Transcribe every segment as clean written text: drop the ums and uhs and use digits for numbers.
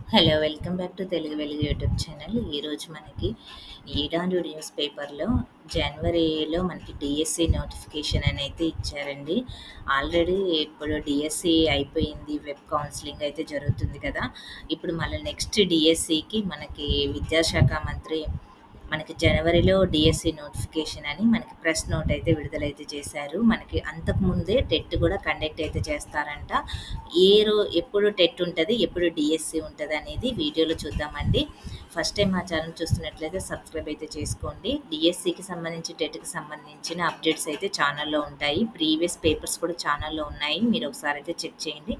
Hello! Welcome back to Telugu వెలుగు YouTube channel. ఈరోజు మనకి ఈనాడు న్యూస్ పేపర్‌లో జనవరిలో మనకి డీఎస్సీ నోటిఫికేషన్ అనైతే ఇచ్చారండి. ఆల్రెడీ ఇప్పుడు డీఎస్సీ అయిపోయింది. వెబ్ కౌన్సెలింగ్ అయితే జరుగుతుంది కదా! ఇప్పుడు మళ్ళీ నెక్స్ట్ డీఎస్సీకి మనకి విద్యాశాఖ మంత్రి మనకి జనవరిలో డీఎస్సీ నోటిఫికేషన్ అని మనకి ప్రెస్ నోట్ అయితే విడుదలైతే చేశారు. మనకి అంతకుముందే టెట్ కూడా కండక్ట్ అయితే చేస్తారంట. ఎప్పుడు టెట్ ఉంటది, ఎప్పుడు డీఎస్సీ ఉంటదనేది వీడియోలో చూద్దామండి. ఫస్ట్ టైం మా ఛానల్ చూస్తున్నట్లయితే సబ్స్క్రైబ్ అయితే చేసుకోండి. డీఎస్సీకి సంబంధించి, టెట్‌కి సంబంధించిన అప్డేట్స్ అయితే ఛానల్‌లో ఉంటాయి. ప్రీవియస్ పేపర్స్ కూడా ఛానల్‌లో ఉన్నాయి. మీరు ఒకసారి అయితే చెక్ చేయండి.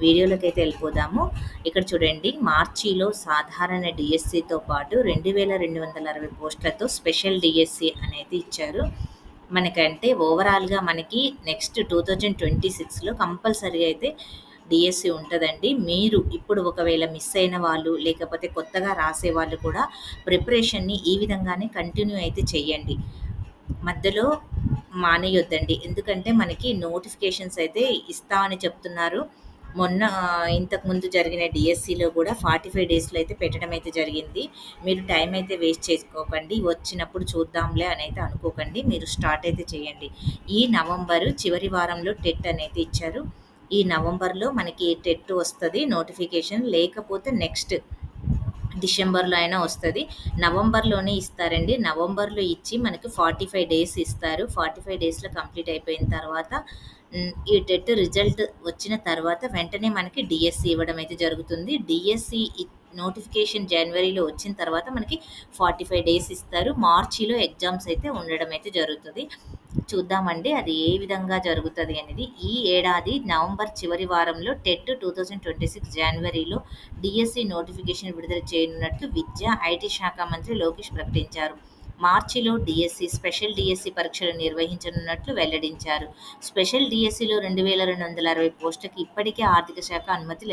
వీడియోలోకైతే వెళ్ళిపోదాము. ఇక్కడ చూడండి, మార్చిలో సాధారణ డీఎస్సీతో పాటు 2260 పోస్టులతో స్పెషల్ డీఎస్సీ అనేది ఇచ్చారు. మనకంటే ఓవరాల్‌గా మనకి నెక్స్ట్ 2026లో కంపల్సరీగా అయితే డీఎస్సీ ఉంటదండి. మీరు ఇప్పుడు ఒకవేళ మిస్ అయిన వాళ్ళు, లేకపోతే కొత్తగా రాసేవాళ్ళు కూడా ప్రిపరేషన్‌ని ఈ విధంగానే కంటిన్యూ అయితే చేయండి. మధ్యలో మానేయొద్దండి. ఎందుకంటే మనకి నోటిఫికేషన్స్ అయితే ఇస్తా అని చెప్తున్నారు. మొన్న ఇంతకుముందు జరిగిన డీఎస్సీలో కూడా 45 డేస్‌లో అయితే పెట్టడం అయితే జరిగింది. మీరు టైం అయితే వేస్ట్ చేసుకోకండి. వచ్చినప్పుడు చూద్దాంలే అనైతే అనుకోకండి. మీరు స్టార్ట్ అయితే చేయండి. ఈ నవంబరు చివరి వారంలో టెట్ అనేది ఇచ్చారు. ఈ నవంబర్‌లో మనకి టెట్ వస్తది నోటిఫికేషన్. లేకపోతే నెక్స్ట్ డిసెంబర్‌లో అయినా వస్తది. నవంబర్‌లోనే ఇస్తారండి. నవంబర్‌లో ఇచ్చి మనకి 45 డేస్ ఇస్తారు. 45 డేస్‌లో కంప్లీట్ అయిపోయిన తర్వాత ఈ టెట్ రిజల్ట్ వచ్చిన తర్వాత వెంటనే మనకి డీఎస్సీ ఇవ్వడం అయితే జరుగుతుంది. డీఎస్సీ నోటిఫికేషన్ జనవరిలో వచ్చిన తర్వాత మనకి 45 డేస్ ఇస్తారు. మార్చిలో ఎగ్జామ్స్ అయితే ఉండడం అయితే జరుగుతది. చూద్దామండి అది ఏ విధంగా జరుగుతది అనేది. ఈ ఏడాది నవంబర్ చివరి వారంలో టెట్ 2026 జనవరిలో డీఎస్సీ నోటిఫికేషన్ విడుదల చేయనున్నట్లు విద్యా, ఐటీ శాఖ మంత్రి లోకేష్ ప్రకటించారు. మార్చిలో డీఎస్సీ, స్పెషల్ డీఎస్సీ పరీక్షలు నిర్వహించనున్నట్లు వెల్లడించారు. స్పెషల్ డీఎస్సీలో 2260 పోస్టులకు ఇప్పటికే ఆర్థిక శాఖ అనుమతి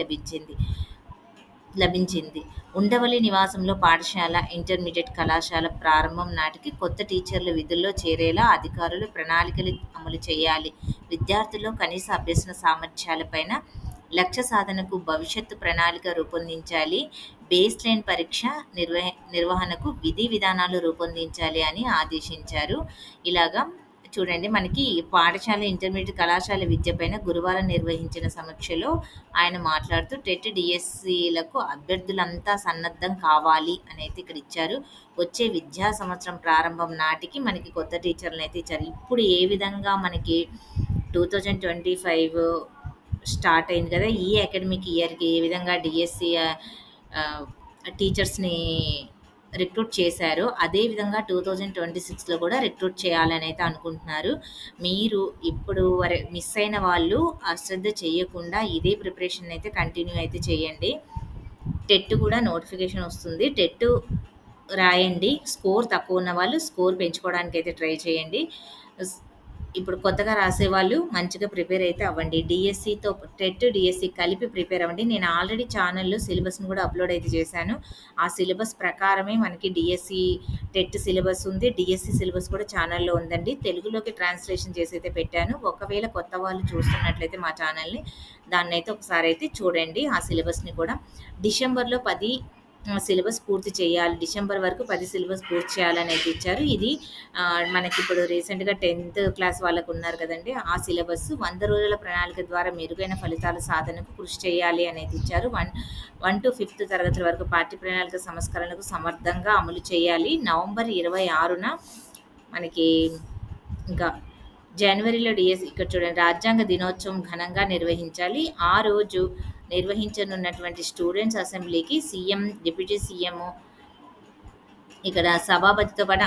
లభించింది. ఉండవల్లి నివాసంలో పాఠశాల, ఇంటర్మీడియట్ కళాశాల ప్రారంభం నాటికి కొత్త టీచర్లు విధుల్లో చేరేలా అధికారులు ప్రణాళికలు అమలు చేయాలి. విద్యార్థుల్లో కనీస అభ్యసన సామర్థ్యాలపైన లక్ష్య సాధనకు భవిష్యత్తు ప్రణాళిక రూపొందించాలి. బేస్ లైన్ పరీక్ష నిర్వహణకు విధి విధానాలు రూపొందించాలి అని ఆదేశించారు. ఇలాగా చూడండి, మనకి పాఠశాల, ఇంటర్మీడియట్ కళాశాల విద్యపైన గురువారం నిర్వహించిన సమీక్షలో ఆయన మాట్లాడుతూ టెట్, డిఎస్సీలకు అభ్యర్థులంతా సన్నద్ధం కావాలి అని అయితే ఇక్కడ ఇచ్చారు. వచ్చే విద్యా సంవత్సరం ప్రారంభం నాటికి మనకి కొత్త టీచర్లను అయితే ఇచ్చారు. ఇప్పుడు ఏ విధంగా మనకి 2025 స్టార్ట్ అయింది కదా! ఈ అకాడమిక్ ఇయర్‌కి ఏ విధంగా డిఎస్సీ టీచర్స్‌ని రిక్రూట్ చేశారో, అదే విధంగా 2026లో కూడా రిక్రూట్ చేయాలని అయితే అనుకుంటున్నారు. మీరు ఇప్పుడు మిస్ అయిన వాళ్ళు అశ్రద్ధ చేయకుండా ఇదే ప్రిపరేషన్ అయితే కంటిన్యూ అయితే చేయండి. టెట్ కూడా నోటిఫికేషన్ వస్తుంది. టెట్ రాయండి. స్కోర్ తక్కువ ఉన్న వాళ్ళు స్కోర్ పెంచుకోవడానికి అయితే ట్రై చేయండి. స్ ఇప్పుడు కొత్తగా రాసేవాళ్ళు మంచిగా ప్రిపేర్ అయితే అవ్వండి. డీఎస్సీతో టెట్, డీఎస్సీ కలిపి ప్రిపేర్ అవ్వండి. నేను ఆల్రెడీ ఛానల్‌లో సిలబస్‌ని కూడా అప్‌లోడ్ అయితే చేశాను. ఆ సిలబస్ ప్రకారమే మనకి డీఎస్సీ, టెట్ సిలబస్ ఉంది. డీఎస్సీ సిలబస్ కూడా ఛానల్‌లో ఉందండి. తెలుగులోకి ట్రాన్స్‌లేషన్ చేసి అయితే పెట్టాను. ఒకవేళ కొత్త వాళ్ళు చూస్తున్నట్లయితే మా ఛానల్‌ని దాన్నైతే ఒకసారి అయితే చూడండి. ఆ సిలబస్‌ని కూడా డిసెంబర్‌లో 10 సిలబస్ పూర్తి చేయాలి. డిసెంబర్ వరకు 10 సిలబస్ పూర్తి చేయాలని అయితే ఇచ్చారు. ఇది మనకిప్పుడు రీసెంట్‌గా 10థ్ క్లాస్ వాళ్ళకు ఉన్నారు కదండీ! ఆ సిలబస్ 100 రోజుల ప్రణాళిక ద్వారా మెరుగైన ఫలితాల సాధనకు కృషి చేయాలి అని అయితే ఇచ్చారు. 1-5థ్ తరగతుల వరకు పాఠ్య ప్రణాళిక సంస్కరణలకు సమర్థంగా అమలు చేయాలి. నవంబర్ 26న మనకి ఇంకా జనవరిలో డీఎస్సీ ఇక్కడ చూడండి, రాజ్యాంగ దినోత్సవం ఘనంగా నిర్వహించాలి. ఆ రోజు నిర్వహించనున్నటువంటి స్టూడెంట్స్ అసెంబ్లీకి సీఎం, డిప్యూటీ సీఎం ఇక్కడ సభాపతితో పాటు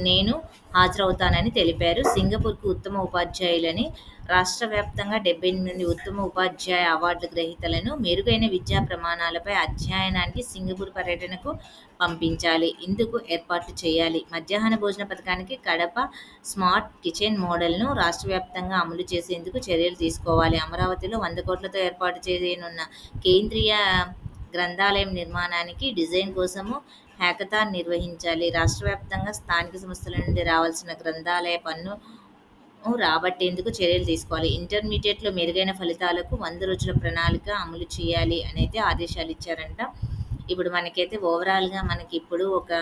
నేను హాజరవుతానని తెలిపారు. సింగపూర్‌కు ఉత్తమ ఉపాధ్యాయులని రాష్ట్ర వ్యాప్తంగా 78 ఉత్తమ ఉపాధ్యాయ అవార్డుల గ్రహీతలను మెరుగైన విద్యా ప్రమాణాలపై అధ్యయనానికి సింగపూర్ పర్యటనకు పంపించాలి. ఇందుకు ఏర్పాట్లు చేయాలి. మధ్యాహ్న భోజన పథకానికి కడప స్మార్ట్ కిచెన్ మోడల్‌ను రాష్ట్ర వ్యాప్తంగా అమలు చేసేందుకు చర్యలు తీసుకోవాలి. అమరావతిలో 100 కోట్లతో ఏర్పాటు చేయనున్న కేంద్రీయ గ్రంథాలయం నిర్మాణానికి డిజైన్ కోసము హ్యాకథాన్ నిర్వహించాలి. రాష్ట్ర వ్యాప్తంగా స్థానిక సంస్థల నుండి రావాల్సిన గ్రంథాలయ పన్ను రాబట్టేందుకు చర్యలు తీసుకోవాలి. ఇంటర్మీడియేట్‌లో మెరుగైన ఫలితాలకు 100 రోజుల ప్రణాళిక అమలు చేయాలి అనైతే ఆదేశాలిచ్చారంట. ఇప్పుడు మనకైతే ఓవరాల్‌గా మనకిప్పుడు ఒక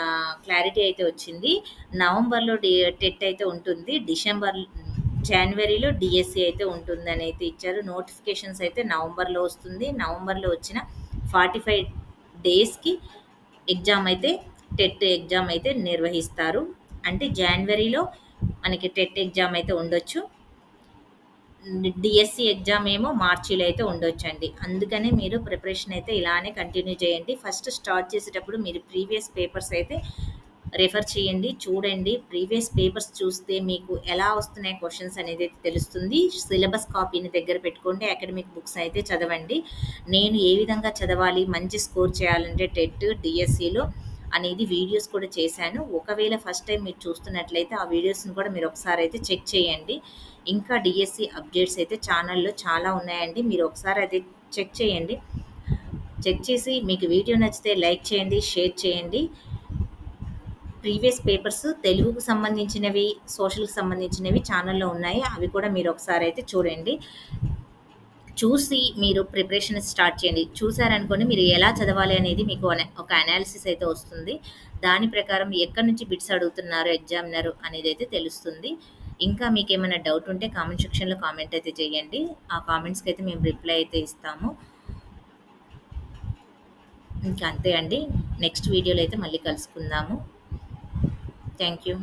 క్లారిటీ అయితే వచ్చింది. నవంబర్‌లో టెట్ అయితే ఉంటుంది. జనవరిలో డీఎస్సీ అయితే ఉంటుందనైతే ఇచ్చారు. నోటిఫికేషన్స్ అయితే నవంబర్‌లో వస్తుంది. నవంబర్‌లో వచ్చిన 45 డేస్‌కి ఎగ్జామ్ అయితే టెట్ ఎగ్జామ్ అయితే నిర్వహిస్తారు. అంటే జనవరిలో మనకి టెట్ ఎగ్జామ్ అయితే ఉండొచ్చు. డిఎస్సి ఎగ్జామ్ ఏమో మార్చిలో అయితే ఉండొచ్చండి. అందుకనే మీరు ప్రిపరేషన్ అయితే ఇలానే కంటిన్యూ చేయండి. ఫస్ట్ స్టార్ట్ చేసేటప్పుడు మీరు ప్రీవియస్ పేపర్స్ అయితే రిఫర్ చేయండి. చూడండి. ప్రీవియస్ పేపర్స్ చూస్తే మీకు ఎలా వస్తున్నాయి క్వెషన్స్ అనేది తెలుస్తుంది. సిలబస్ కాపీని దగ్గర పెట్టుకోండి. అకాడమిక్ బుక్స్ అయితే చదవండి. నేను ఏ విధంగా చదవాలి, మంచి స్కోర్ చేయాలంటే టెట్, డిఎస్సిలో అనేది వీడియోస్ కూడా చేశాను. ఒకవేళ ఫస్ట్ టైమ్ మీరు చూస్తున్నట్లయితే ఆ వీడియోస్‌ని కూడా మీరు ఒకసారి అయితే చెక్ చేయండి. ఇంకా డీఎస్సీ అప్డేట్స్ అయితే ఛానల్‌లో చాలా ఉన్నాయండి. మీరు ఒకసారి అది చెక్ చేయండి. చెక్ చేసి మీకు వీడియో నచ్చితే లైక్ చేయండి, షేర్ చేయండి. ప్రీవియస్ పేపర్స్ తెలుగుకు సంబంధించినవి, సోషల్‌కి సంబంధించినవి ఛానల్‌లో ఉన్నాయి. అవి కూడా మీరు ఒకసారి అయితే చూడండి. చూసి మీరు ప్రిపరేషన్ స్టార్ట్ చేయండి. చూసారనుకోండి మీరు ఎలా చదవాలి అనేది మీకు ఒక అనాలిసిస్ అయితే వస్తుంది. దాని ప్రకారం ఎక్కడి నుంచి బిట్స్ అడుగుతున్నారు ఎగ్జామినర్ అనేదైతే తెలుస్తుంది. ఇంకా మీకేమైనా డౌట్ ఉంటే కామెంట్ సెక్షన్‌లో కామెంట్ అయితే చేయండి. ఆ కామెంట్స్‌కి అయితే మేము రిప్లై అయితే ఇస్తాము. ఇంకా అంతే అండి. నెక్స్ట్ వీడియోలో అయితే మళ్ళీ కలుసుకుందాము. Thank you.